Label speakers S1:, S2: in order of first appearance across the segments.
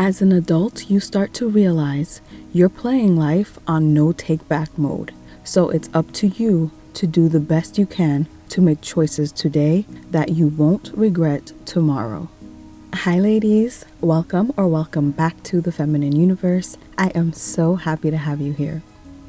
S1: As an adult, you start to realize you're playing life on no take-back mode. So it's up to you to do the best you can to make choices today that you won't regret tomorrow. Hi ladies, welcome back to the Feminine Universe. I am so happy to have you here.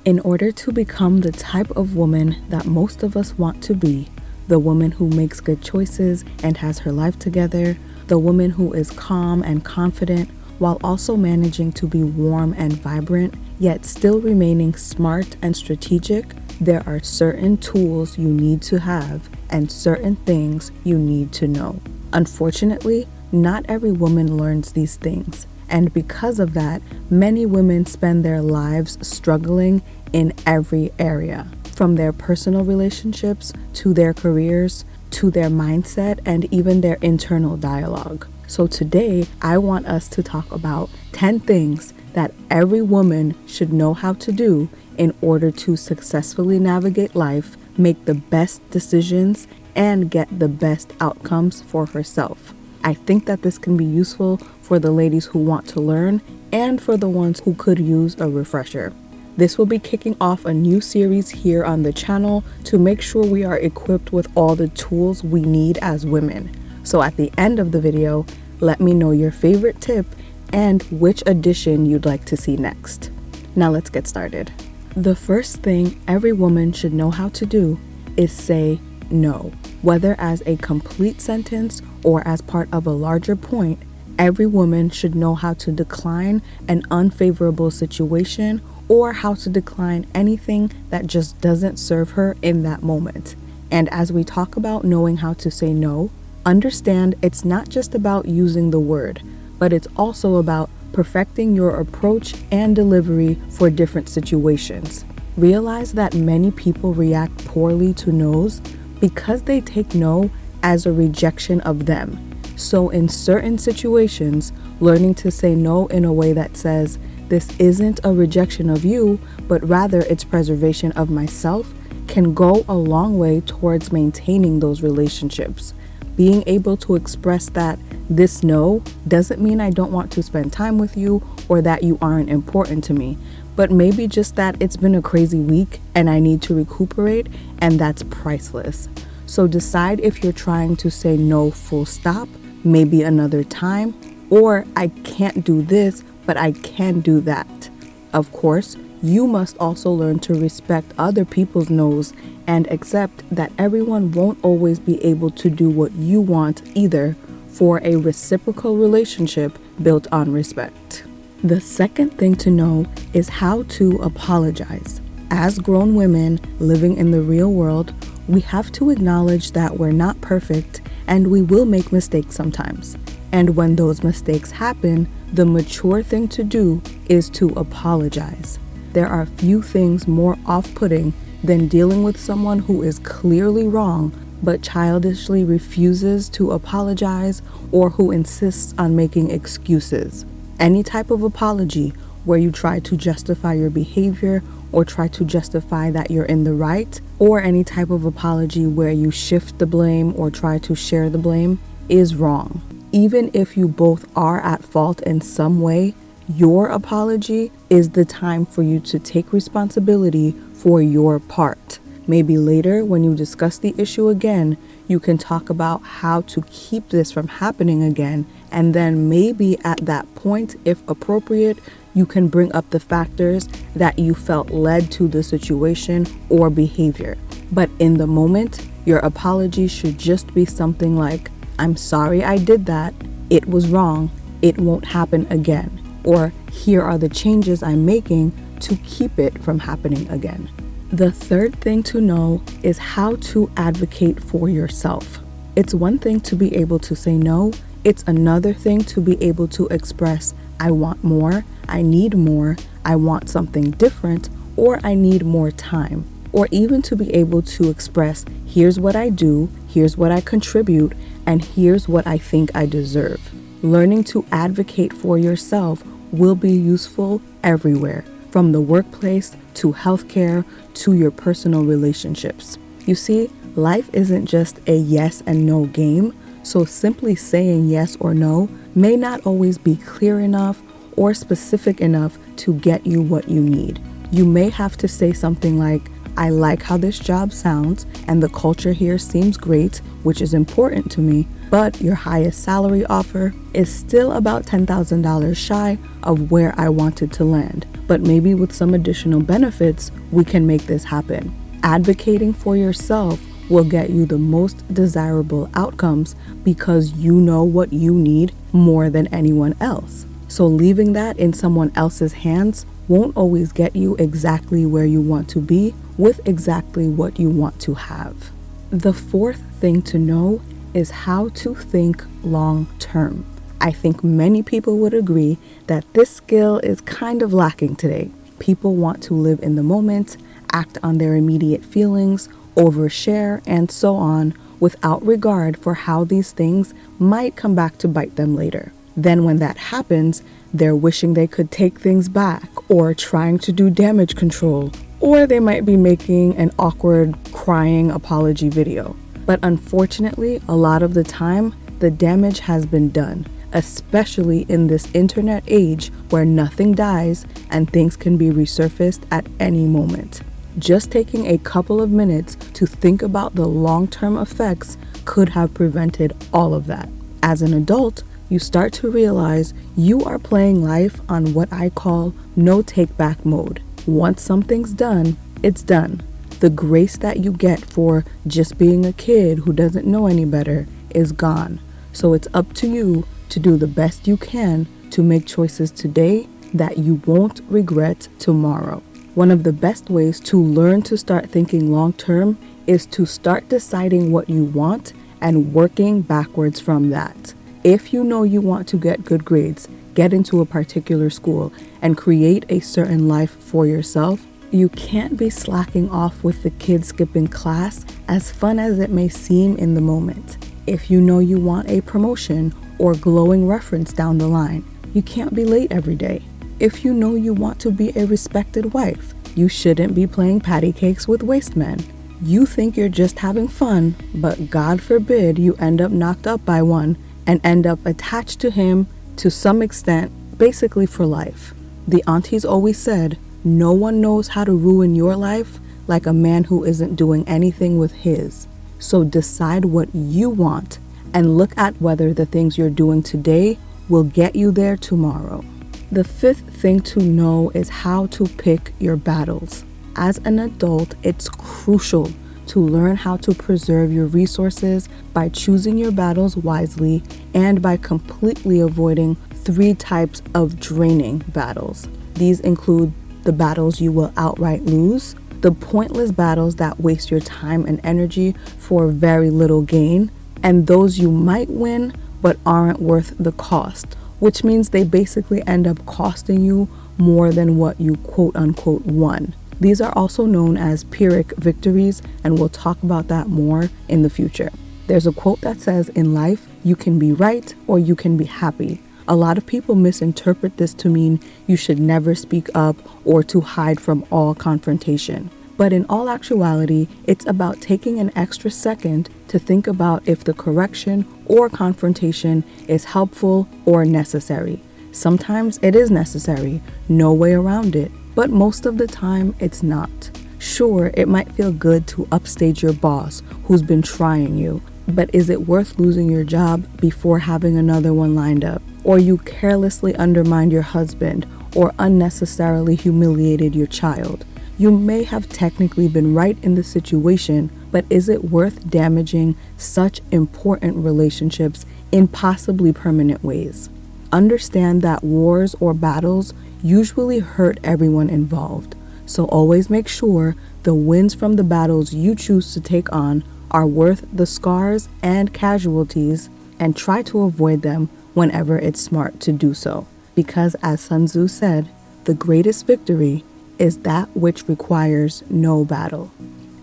S1: In order to become the type of woman that most of us want to be, the woman who makes good choices and has her life together, the woman who is calm and confident while also managing to be warm and vibrant, yet still remaining smart and strategic, there are certain tools you need to have and certain things you need to know. Unfortunately, not every woman learns these things. And because of that, many women spend their lives struggling in every area, from their personal relationships to their careers, to their mindset, and even their internal dialogue. So today, I want us to talk about 10 things that every woman should know how to do in order to successfully navigate life, make the best decisions, and get the best outcomes for herself. I think that this can be useful for the ladies who want to learn and for the ones who could use a refresher. This will be kicking off a new series here on the channel to make sure we are equipped with all the tools we need as women. So at the end of the video, let me know your favorite tip and which edition you'd like to see next. Now let's get started. The first thing every woman should know how to do is say no. Whether as a complete sentence or as part of a larger point, every woman should know how to decline an unfavorable situation or how to decline anything that just doesn't serve her in that moment. And as we talk about knowing how to say no, understand it's not just about using the word, but it's also about perfecting your approach and delivery for different situations. Realize that many people react poorly to no's because they take no as a rejection of them. So in certain situations, learning to say no in a way that says, this isn't a rejection of you, but rather it's preservation of myself, can go a long way towards maintaining those relationships. Being able to express that this no doesn't mean I don't want to spend time with you or that you aren't important to me, but maybe just that it's been a crazy week and I need to recuperate, and that's priceless. So decide if you're trying to say no full stop, maybe another time, or I can't do this, but I can do that. Of course, you must also learn to respect other people's no's and accept that everyone won't always be able to do what you want either for a reciprocal relationship built on respect. The second thing to know is how to apologize. As grown women living in the real world, we have to acknowledge that we're not perfect and we will make mistakes sometimes. And when those mistakes happen, the mature thing to do is to apologize. There are few things more off-putting than dealing with someone who is clearly wrong but childishly refuses to apologize or who insists on making excuses. Any type of apology where you try to justify your behavior or try to justify that you're in the right, or any type of apology where you shift the blame or try to share the blame is wrong. Even if you both are at fault in some way, your apology is the time for you to take responsibility for your part. Maybe later, when you discuss the issue again, you can talk about how to keep this from happening again, and then maybe at that point, if appropriate, you can bring up the factors that you felt led to the situation or behavior. But in the moment, your apology should just be something like, I'm sorry I did that, it was wrong, it won't happen again. Or here are the changes I'm making to keep it from happening again. The third thing to know is how to advocate for yourself. It's one thing to be able to say no, it's another thing to be able to express, I want more, I need more, I want something different, or I need more time. Or even to be able to express, here's what I do, here's what I contribute, and here's what I think I deserve. Learning to advocate for yourself will be useful everywhere, from the workplace to healthcare to your personal relationships. You see, life isn't just a yes and no game, So simply saying yes or no may not always be clear enough or specific enough to get you what you need. You may have to say something like, I like how this job sounds and the culture here seems great, which is important to me, but your highest salary offer is still about $10,000 shy of where I wanted to land. But maybe with some additional benefits, we can make this happen. Advocating for yourself will get you the most desirable outcomes because you know what you need more than anyone else. So leaving that in someone else's hands won't always get you exactly where you want to be with exactly what you want to have. The fourth thing to know is how to think long term. I think many people would agree that this skill is kind of lacking today. People want to live in the moment, act on their immediate feelings, overshare, and so on, without regard for how these things might come back to bite them later. Then when that happens, they're wishing they could take things back or trying to do damage control, or they might be making an awkward crying apology video. But unfortunately, a lot of the time, the damage has been done, especially in this internet age where nothing dies and things can be resurfaced at any moment. Just taking a couple of minutes to think about the long-term effects could have prevented all of that. As an adult, you start to realize you are playing life on what I call no take back mode. Once something's done, it's done. The grace that you get for just being a kid who doesn't know any better is gone. So it's up to you to do the best you can to make choices today that you won't regret tomorrow. One of the best ways to learn to start thinking long term is to start deciding what you want and working backwards from that. If you know you want to get good grades, get into a particular school, and create a certain life for yourself, you can't be slacking off with the kids skipping class, as fun as it may seem in the moment. If you know you want a promotion or glowing reference down the line, you can't be late every day. If you know you want to be a respected wife, you shouldn't be playing patty cakes with waste men. You think you're just having fun, but God forbid you end up knocked up by one and end up attached to him to some extent, basically for life. The aunties always said, no one knows how to ruin your life like a man who isn't doing anything with his. So decide what you want and look at whether the things you're doing today will get you there tomorrow. The fifth thing to know is how to pick your battles. As an adult, it's crucial to learn how to preserve your resources by choosing your battles wisely and by completely avoiding 3 types of draining battles. These include the battles you will outright lose, the pointless battles that waste your time and energy for very little gain, and those you might win but aren't worth the cost, which means they basically end up costing you more than what you quote unquote won. These are also known as Pyrrhic victories, and we'll talk about that more in the future. There's a quote that says, in life, you can be right or you can be happy. A lot of people misinterpret this to mean you should never speak up or to hide from all confrontation. But in all actuality, it's about taking an extra second to think about if the correction or confrontation is helpful or necessary. Sometimes it is necessary, no way around it, but most of the time it's not. Sure, it might feel good to upstage your boss who's been trying you, but is it worth losing your job before having another one lined up? Or you carelessly undermined your husband or unnecessarily humiliated your child? You may have technically been right in the situation, but is it worth damaging such important relationships in possibly permanent ways? Understand that wars or battles usually hurt everyone involved, so always make sure the wins from the battles you choose to take on are worth the scars and casualties, and try to avoid them whenever it's smart to do so. Because as Sun Tzu said, the greatest victory is that which requires no battle.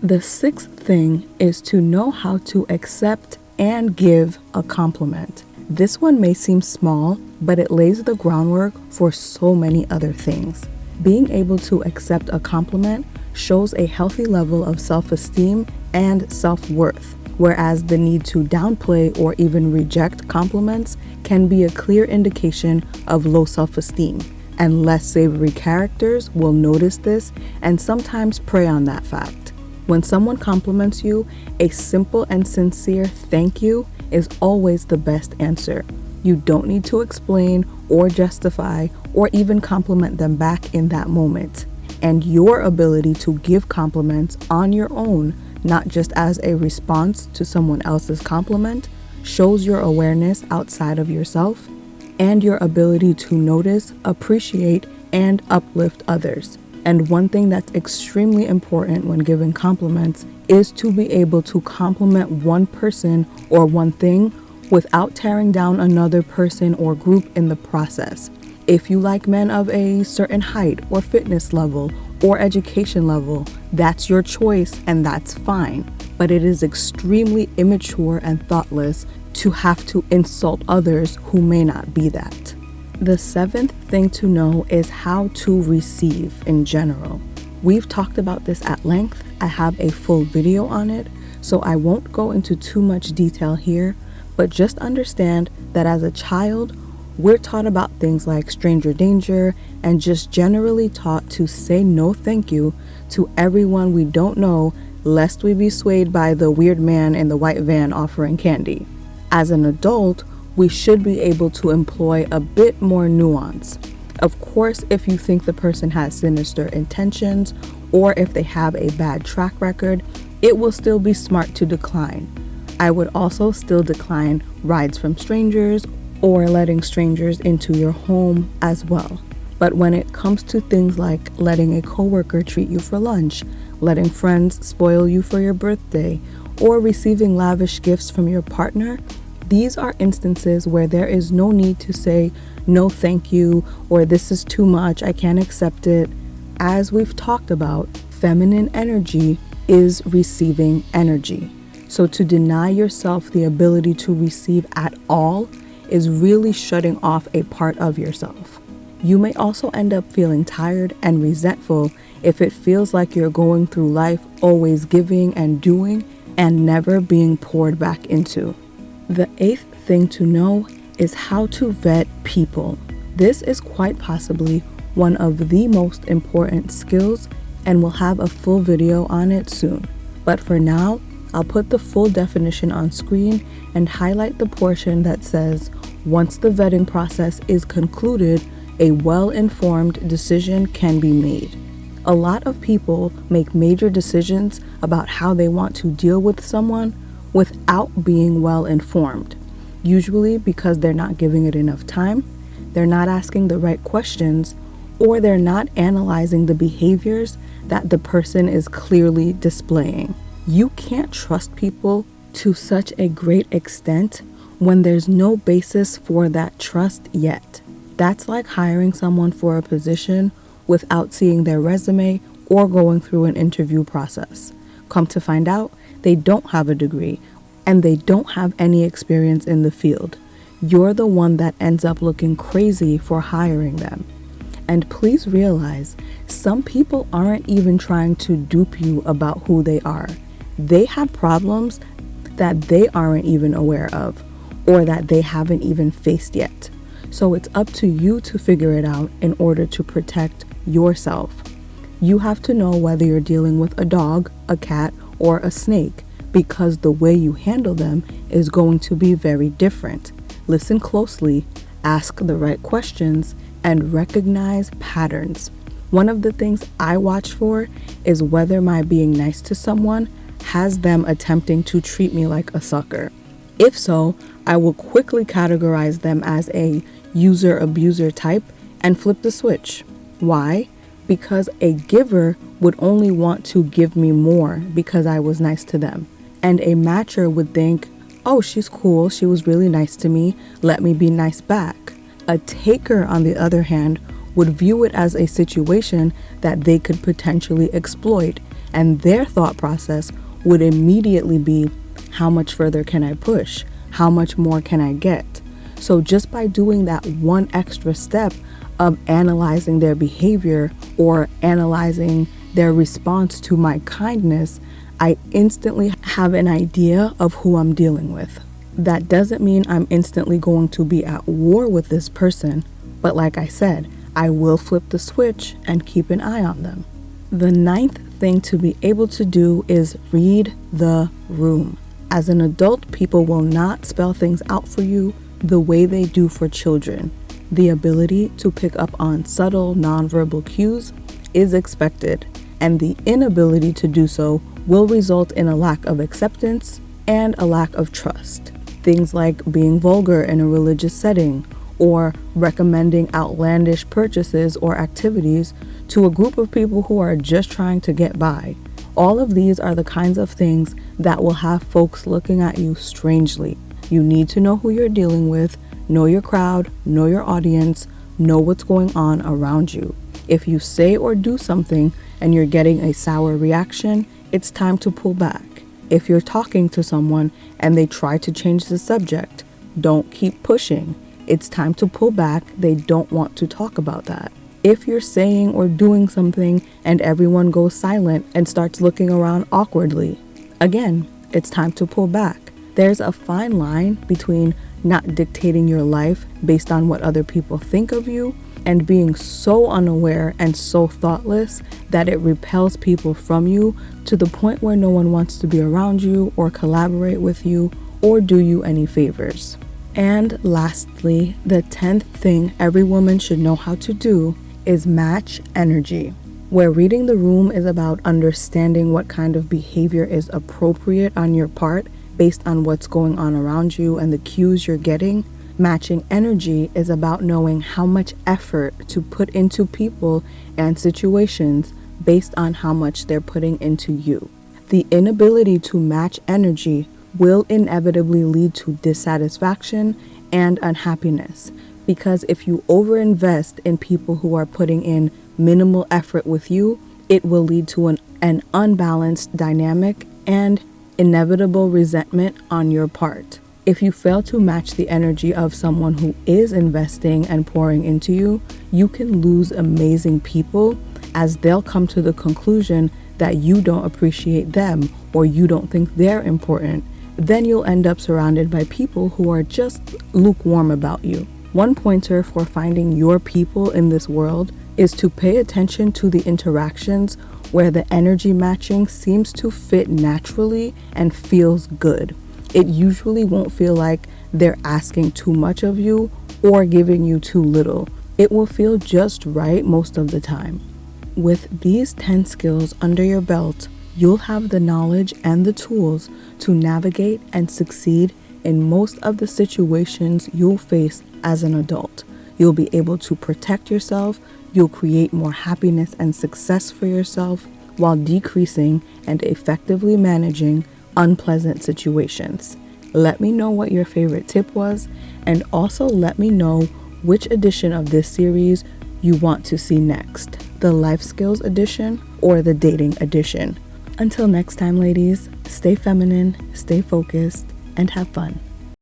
S1: The sixth thing is to know how to accept and give a compliment. This one may seem small, but it lays the groundwork for so many other things. Being able to accept a compliment shows a healthy level of self-esteem and self-worth, whereas the need to downplay or even reject compliments can be a clear indication of low self-esteem. And less savory characters will notice this and sometimes prey on that fact. When someone compliments you, a simple and sincere thank you is always the best answer. You don't need to explain or justify or even compliment them back in that moment. And your ability to give compliments on your own, not just as a response to someone else's compliment, shows your awareness outside of yourself and your ability to notice, appreciate, and uplift others. And one thing that's extremely important when giving compliments is to be able to compliment one person or one thing without tearing down another person or group in the process. If you like men of a certain height or fitness level or education level, that's your choice and that's fine. But it is extremely immature and thoughtless to have to insult others who may not be that. The seventh thing to know is how to receive in general. We've talked about this at length. I have a full video on it, so I won't go into too much detail here, but just understand that as a child, we're taught about things like stranger danger and just generally taught to say no thank you to everyone we don't know, lest we be swayed by the weird man in the white van offering candy. As an adult, we should be able to employ a bit more nuance. Of course, if you think the person has sinister intentions or if they have a bad track record, it will still be smart to decline. I would also still decline rides from strangers or letting strangers into your home as well. But when it comes to things like letting a coworker treat you for lunch, letting friends spoil you for your birthday, or receiving lavish gifts from your partner, these are instances where there is no need to say no thank you or this is too much, I can't accept it. As we've talked about, feminine energy is receiving energy. So to deny yourself the ability to receive at all is really shutting off a part of yourself. You may also end up feeling tired and resentful if it feels like you're going through life always giving and doing and never being poured back into. The eighth thing to know is how to vet people. This is quite possibly one of the most important skills, and we'll have a full video on it soon. But for now, I'll put the full definition on screen and highlight the portion that says, once the vetting process is concluded, a well-informed decision can be made. A lot of people make major decisions about how they want to deal with someone without being well informed, usually because they're not giving it enough time, they're not asking the right questions, or they're not analyzing the behaviors that the person is clearly displaying. You can't trust people to such a great extent when there's no basis for that trust yet. That's like hiring someone for a position without seeing their resume or going through an interview process. Come to find out, they don't have a degree and they don't have any experience in the field. You're the one that ends up looking crazy for hiring them. And please realize, some people aren't even trying to dupe you about who they are. They have problems that they aren't even aware of or that they haven't even faced yet. So it's up to you to figure it out in order to protect yourself. You have to know whether you're dealing with a dog, a cat, or a snake, because the way you handle them is going to be very different. Listen closely, ask the right questions, and recognize patterns. One of the things I watch for is whether my being nice to someone has them attempting to treat me like a sucker. If so, I will quickly categorize them as a user-abuser type and flip the switch. Why? Because a giver would only want to give me more because I was nice to them. And a matcher would think, oh, she's cool, she was really nice to me, let me be nice back. A taker, on the other hand, would view it as a situation that they could potentially exploit, and their thought process would immediately be, how much further can I push? How much more can I get? So just by doing that one extra step of analyzing their behavior or analyzing their response to my kindness, I instantly have an idea of who I'm dealing with. That doesn't mean I'm instantly going to be at war with this person, but like I said, I will flip the switch and keep an eye on them. The ninth thing to be able to do is read the room. As an adult, people will not spell things out for you the way they do for children. The ability to pick up on subtle nonverbal cues is expected, and the inability to do so will result in a lack of acceptance and a lack of trust. Things like being vulgar in a religious setting or recommending outlandish purchases or activities to a group of people who are just trying to get by. All of these are the kinds of things that will have folks looking at you strangely. You need to know who you're dealing with, know your crowd, know your audience, know what's going on around you. If you say or do something and you're getting a sour reaction, it's time to pull back. If you're talking to someone and they try to change the subject, don't keep pushing. It's time to pull back. They don't want to talk about that. If you're saying or doing something and everyone goes silent and starts looking around awkwardly, again, it's time to pull back. There's a fine line between not dictating your life based on what other people think of you and being so unaware and so thoughtless that it repels people from you to the point where no one wants to be around you or collaborate with you or do you any favors. And lastly, the 10th thing every woman should know how to do is match energy. Where reading the room is about understanding what kind of behavior is appropriate on your part based on what's going on around you and the cues you're getting, matching energy is about knowing how much effort to put into people and situations based on how much they're putting into you. The inability to match energy will inevitably lead to dissatisfaction and unhappiness, because if you overinvest in people who are putting in minimal effort with you, it will lead to an unbalanced dynamic and inevitable resentment on your part. If you fail to match the energy of someone who is investing and pouring into you, you can lose amazing people, as they'll come to the conclusion that you don't appreciate them or you don't think they're important. Then you'll end up surrounded by people who are just lukewarm about you. One pointer for finding your people in this world is to pay attention to the interactions where the energy matching seems to fit naturally and feels good. It usually won't feel like they're asking too much of you or giving you too little. It will feel just right most of the time. With these 10 skills under your belt, you'll have the knowledge and the tools to navigate and succeed in most of the situations you'll face as an adult. You'll be able to protect yourself, you'll create more happiness and success for yourself while decreasing and effectively managing unpleasant situations. Let me know what your favorite tip was, and also let me know which edition of this series you want to see next, the life skills edition or the dating edition. Until next time, ladies, stay feminine, stay focused, and have fun.